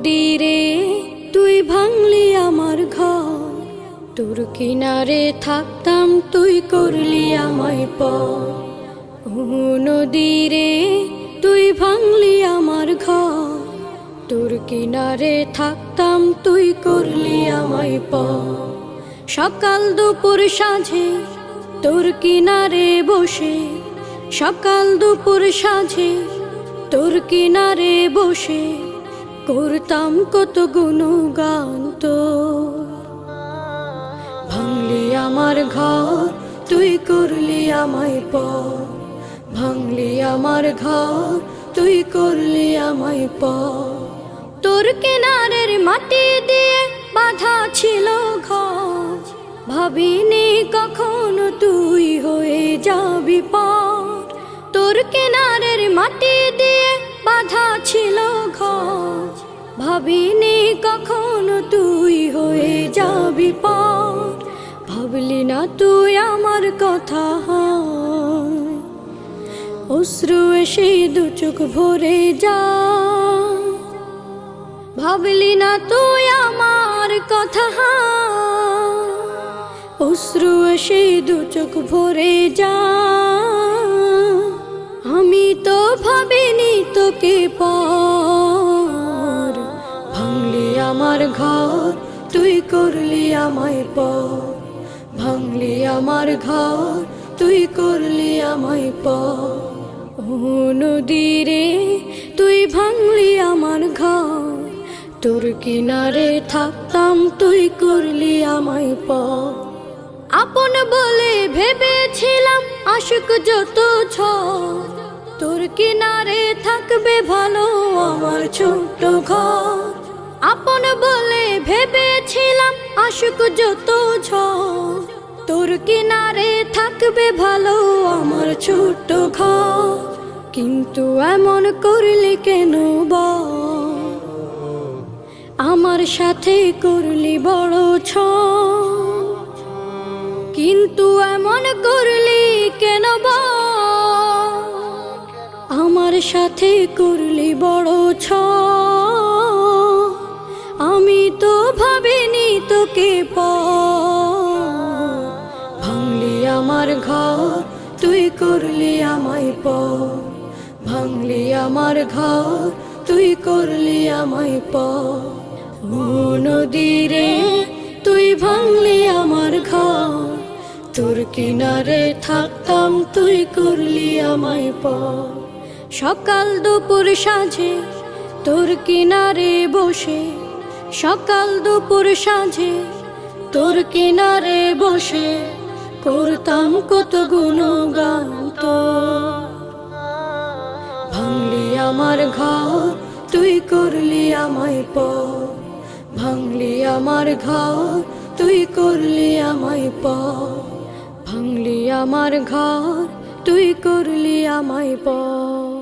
নদীরে তুই ভাঙলি আমার ঘর, তোর কিনারে থাকতাম তুই করলি আমায় পর। ও নদীরে তুই ভাঙলি আমার ঘর, তোর কিনারে থাকতাম তুই করলি আমায় পর। সকাল দুপুর সাঁঝে তোর কিনারে বসে, সকাল দুপুর সাঁঝে তোর কিনারে বসে করতাম কত গুণগান তোর। ভাঙলি আমার ঘর তুই করলি আমায় পর, ভাঙলি আমার ঘর তুই করলি আমায় পর। তোর কিনারের মাটি দিয়ে বাঁধা ছিল ঘর, ভাবিনি কখনো তুই হয়ে যাবি পার। তোর কিনারের মাটি দিয়ে বাঁধা ছিল ঘর, ভাবিনি কখনো তুই হয়ে যাবি পার। ভাবলি না তুই আমার কথা, অশ্রু এসে দু চোখ ভরে যা। ভাবলি না তুই আমার কথা, অশ্রু এসে দু চোখ ভরে যা। আমি তো ভাবিনি তোকে পর, ভাঙলি আমার ঘর তুই করলি আমায় পর, ভাঙলি আমার ঘর তুই করলি আমায় পর। ও নদীরে তুই ভাঙলি আমার ঘর, তোর কিনারে থাকতাম তুই করলি আমায় পর। আপন বলে ভেবেছিলাম আশিক যত ঝড়, তোর কিনারে থাকবে ভালো আমার ছোট্ট ঘর। আপন বলে ভেবেছিলাম আশিক যত ঝড়, তোর কিনারে থাকবে ভালো আমার ছোট্ট ঘর। কিন্তু এমন করলি কেন বল, আমার সাথে করলি বড় ছল। কিন্তু এমন করলি কেন বল, আমার সাথে করলি বড় ছল। আমি তো ভাবিনি তোকে পর, ভাঙলি আমার ঘর তুই করলি আমায় পর, ভাঙলি আমার ঘর তুই করলি আমায় পর। ও নদীরে তুই ভাঙলি আমার ঘর, তোর কিনারে থাকতাম তুই করলি আমায় পর। সকাল দুপুর সাঁঝে তোর কিনারে বসে, সকাল দুপুর সাঁঝে তোর কিনারে বসে করতাম কত গুণগান তোর। ভাঙলি আমার ঘর তুই করলি আমায় পর, ভাঙলি আমার ঘর তুই করলি আমায় পর, ভাঙলি আমার ঘর তুই করলি আমায় পর।